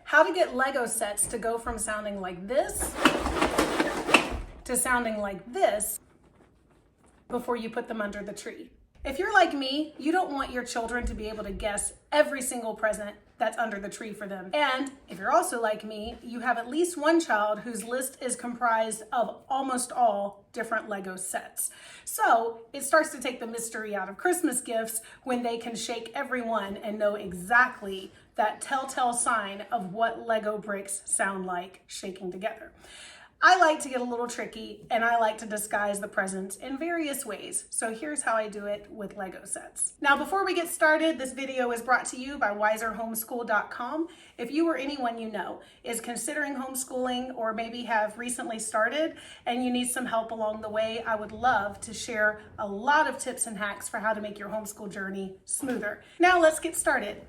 how to get Lego sets to go from sounding like this to sounding like this before you put them under the tree. If you're like me, you don't want your children to be able to guess every single present that's under the tree for them. And if you're also like me, you have at least one child whose list is comprised of almost all different Lego sets. So it starts to take the mystery out of Christmas gifts when they can shake every one and know exactly that telltale sign of what Lego bricks sound like shaking together. I like to get a little tricky, and I like to disguise the presents in various ways. So here's how I do it with Lego sets. Now, before we get started, this video is brought to you by wiserhomeschool.com. If you or anyone you know is considering homeschooling or maybe have recently started and you need some help along the way, I would love to share a lot of tips and hacks for how to make your homeschool journey smoother. Now let's get started.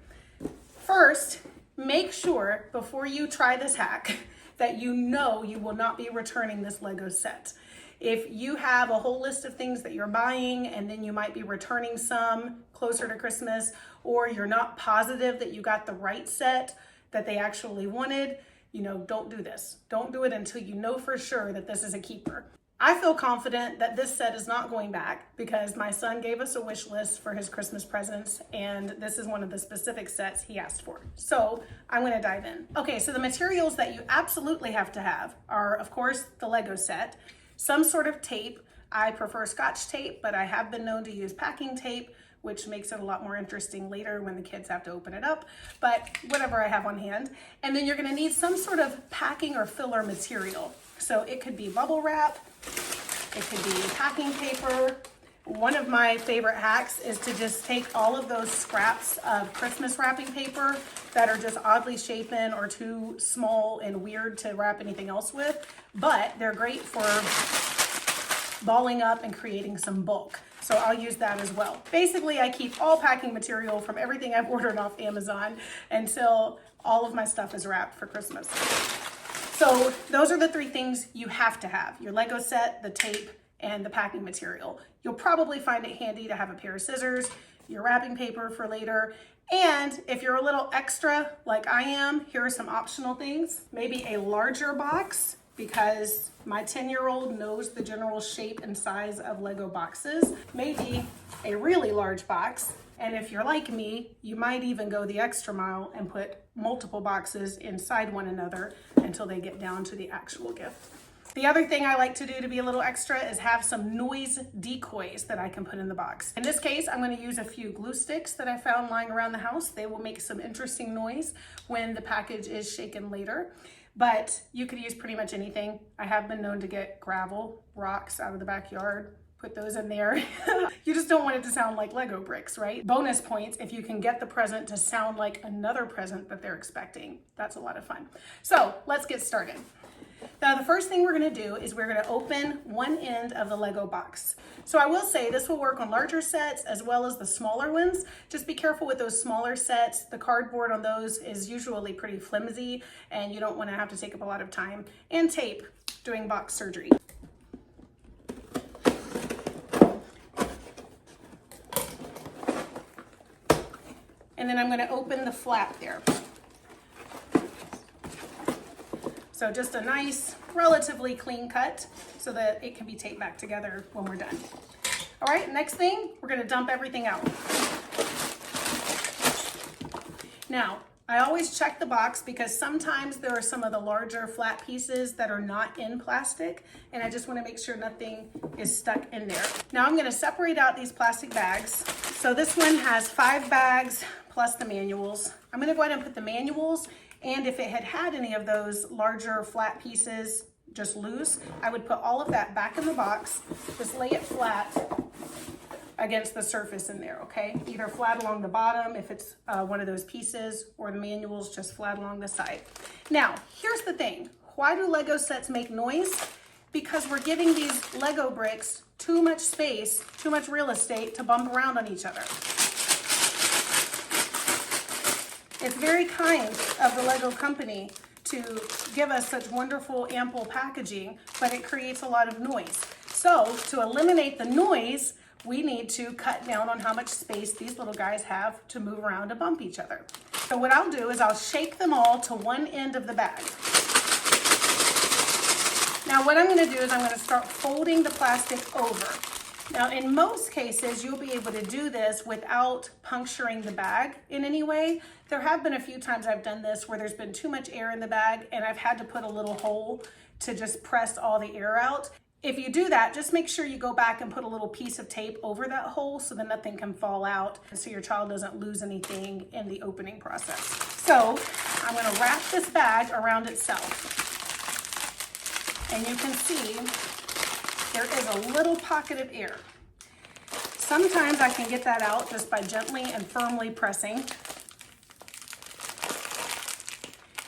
First, make sure before you try this hack that you know you will not be returning this Lego set. If you have a whole list of things that you're buying and then you might be returning some closer to Christmas, or you're not positive that you got the right set that they actually wanted, don't do this. Don't do it until you know for sure that this is a keeper. I feel confident that this set is not going back because my son gave us a wish list for his Christmas presents, and this is one of the specific sets he asked for. So I'm going to dive in. Okay, so the materials that you absolutely have to have are, of course, the Lego set, some sort of tape. I prefer Scotch tape, but I have been known to use packing tape, which makes it a lot more interesting later when the kids have to open it up, but whatever I have on hand. And then you're going to need some sort of packing or filler material. So it could be bubble wrap, it could be packing paper. One of my favorite hacks is to just take all of those scraps of Christmas wrapping paper that are just oddly shapen or too small and weird to wrap anything else with, but they're great for balling up and creating some bulk. So I'll use that as well. Basically, I keep all packing material from everything I've ordered off Amazon until all of my stuff is wrapped for Christmas. So those are the three things you have to have: your Lego set, the tape, and the packing material. You'll probably find it handy to have a pair of scissors, your wrapping paper for later, and if you're a little extra like I am, here are some optional things. Maybe a larger box, because my 10-year-old knows the general shape and size of Lego boxes. Maybe a really large box. And if you're like me, you might even go the extra mile and put multiple boxes inside one another until they get down to the actual gift. The other thing I like to do to be a little extra is have some noise decoys that I can put in the box. In this case, I'm going to use a few glue sticks that I found lying around the house. They will make some interesting noise when the package is shaken later. But you could use pretty much anything. I have been known to get gravel, rocks out of the backyard, put those in there. You just don't want it to sound like Lego bricks, right? Bonus points if you can get the present to sound like another present that they're expecting. That's a lot of fun. So let's get started. Now, the first thing we're going to do is we're going to open one end of the Lego box. So I will say this will work on larger sets as well as the smaller ones. Just be careful with those smaller sets. The cardboard on those is usually pretty flimsy, and you don't want to have to take up a lot of time and tape doing box surgery. And then I'm going to open the flap there. So just a nice, relatively clean cut so that it can be taped back together when we're done. All right, next thing, we're going to dump everything out. Now, I always check the box because sometimes there are some of the larger flat pieces that are not in plastic, and I just want to make sure nothing is stuck in there. Now I'm going to separate out these plastic bags. So this one has 5 bags plus the manuals. I'm going to go ahead and put the manuals, and if it had any of those larger flat pieces just loose, I would put all of that back in the box. Just lay it flat against the surface in there, okay? Either flat along the bottom if it's one of those pieces, or the manuals just flat along the side. Now, here's the thing. Why do Lego sets make noise? Because we're giving these Lego bricks too much space, too much real estate to bump around on each other. It's very kind of the Lego company to give us such wonderful, ample packaging, but it creates a lot of noise. So to eliminate the noise, we need to cut down on how much space these little guys have to move around and bump each other. So what I'll do is I'll shake them all to one end of the bag. Now what I'm going to do is I'm going to start folding the plastic over. Now in most cases you'll be able to do this without puncturing the bag in any way. There have been a few times I've done this where there's been too much air in the bag and I've had to put a little hole to just press all the air out. If you do that, just make sure you go back and put a little piece of tape over that hole so that nothing can fall out and so your child doesn't lose anything in the opening process. So I'm going to wrap this bag around itself. And you can see there is a little pocket of air. Sometimes I can get that out just by gently and firmly pressing.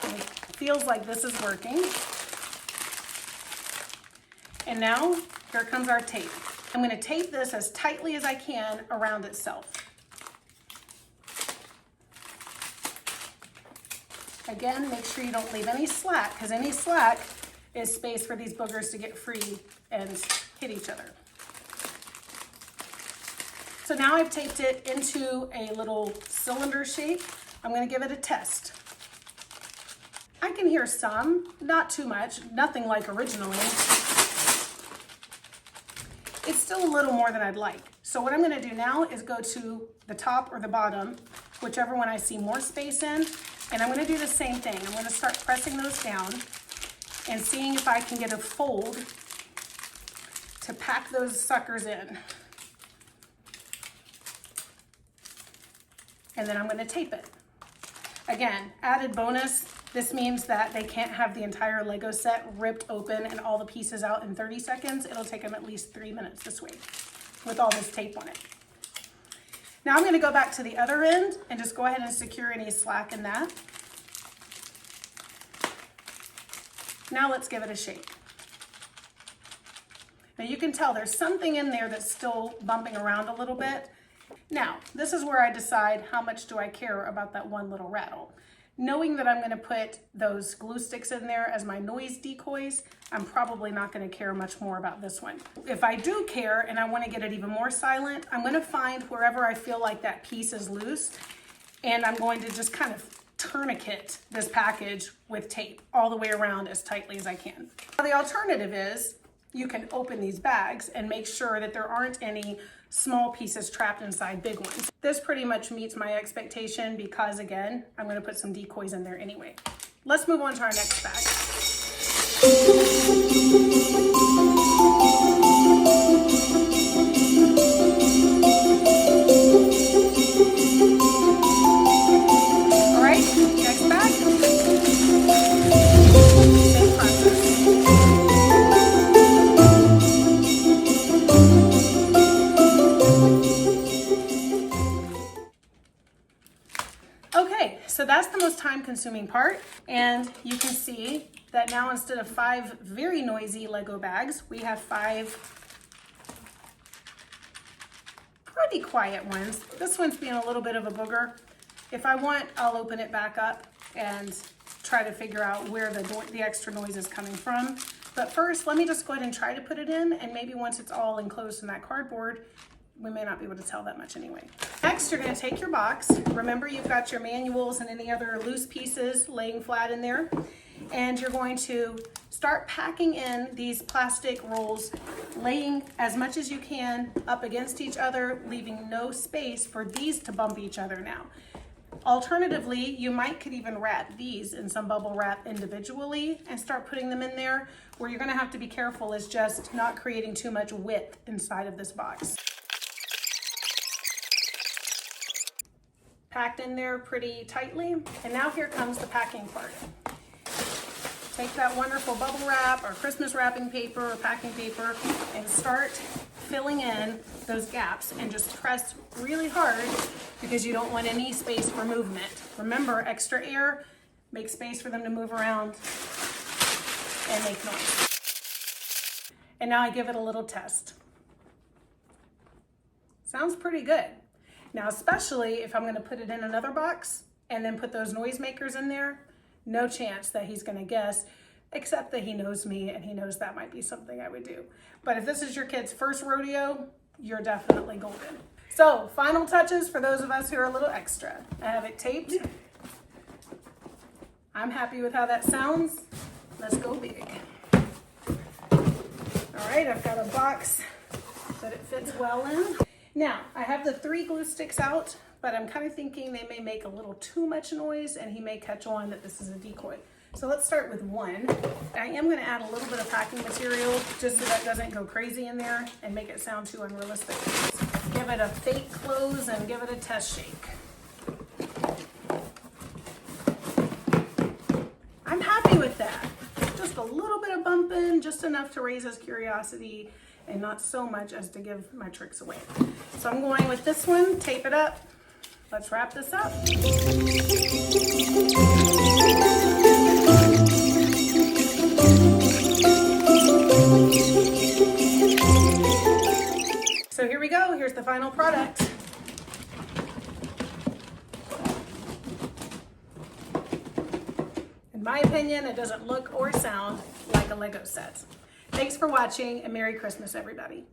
And it feels like this is working. And now, here comes our tape. I'm going to tape this as tightly as I can around itself. Again, make sure you don't leave any slack, because any slack is space for these boogers to get free and hit each other. So now I've taped it into a little cylinder shape. I'm going to give it a test. I can hear some, not too much, nothing like originally. It's still a little more than I'd like. So what I'm going to do now is go to the top or the bottom, whichever one I see more space in, and I'm going to do the same thing. I'm going to start pressing those down and seeing if I can get a fold to pack those suckers in. And then I'm going to tape it. Again, added bonus, this means that they can't have the entire Lego set ripped open and all the pieces out in 30 seconds. It'll take them at least 3 minutes this way with all this tape on it. Now I'm going to go back to the other end and just go ahead and secure any slack in that. Now let's give it a shake. Now you can tell there's something in there that's still bumping around a little bit. Now, this is where I decide how much do I care about that one little rattle. Knowing that I'm going to put those glue sticks in there as my noise decoys, I'm probably not going to care much more about this one. If I do care and I want to get it even more silent, I'm going to find wherever I feel like that piece is loose, and I'm going to just kind of tourniquet this package with tape all the way around as tightly as I can. Now, the alternative is you can open these bags and make sure that there aren't any small pieces trapped inside big ones. This pretty much meets my expectation because, again, I'm going to put some decoys in there anyway. Let's move on to our next bag. All right, next bag. Same process. Okay, so that's the most time-consuming part, and you can see that now instead of 5 very noisy Lego bags, we have 5 pretty quiet ones. This one's being a little bit of a booger. If I want, I'll open it back up and try to figure out where the extra noise is coming from. But first, let me just go ahead and try to put it in, and maybe once it's all enclosed in that cardboard, we may not be able to tell that much anyway. Next, you're going to take your box. Remember, you've got your manuals and any other loose pieces laying flat in there. And you're going to start packing in these plastic rolls, laying as much as you can up against each other, leaving no space for these to bump each other now. Alternatively, you could even wrap these in some bubble wrap individually and start putting them in there. Where you're going to have to be careful is just not creating too much width inside of this box. Packed in there pretty tightly. And now here comes the packing part. Take that wonderful bubble wrap or Christmas wrapping paper or packing paper and start filling in those gaps and just press really hard because you don't want any space for movement. Remember, extra air, make space for them to move around and make noise. And now I give it a little test. Sounds pretty good. Now, especially if I'm going to put it in another box and then put those noisemakers in there, no chance that he's going to guess, except that he knows me and he knows that might be something I would do. But if this is your kid's first rodeo, you're definitely golden. So, final touches for those of us who are a little extra. I have it taped I'm happy with how that sounds. Let's go big. All right, I've got a box that it fits well in. Now, I have the 3 glue sticks out, but I'm kind of thinking they may make a little too much noise and he may catch on that this is a decoy. So let's start with 1. I am going to add a little bit of packing material just so that doesn't go crazy in there and make it sound too unrealistic. Give it a fake close and give it a test shake. I'm happy with that. Just a little bit of bumping, just enough to raise his curiosity and not so much as to give my tricks away. So I'm going with this one, tape it up. Let's wrap this up. So here we go, here's the final product. In my opinion, it doesn't look or sound like a Lego set. Thanks for watching and Merry Christmas, everybody.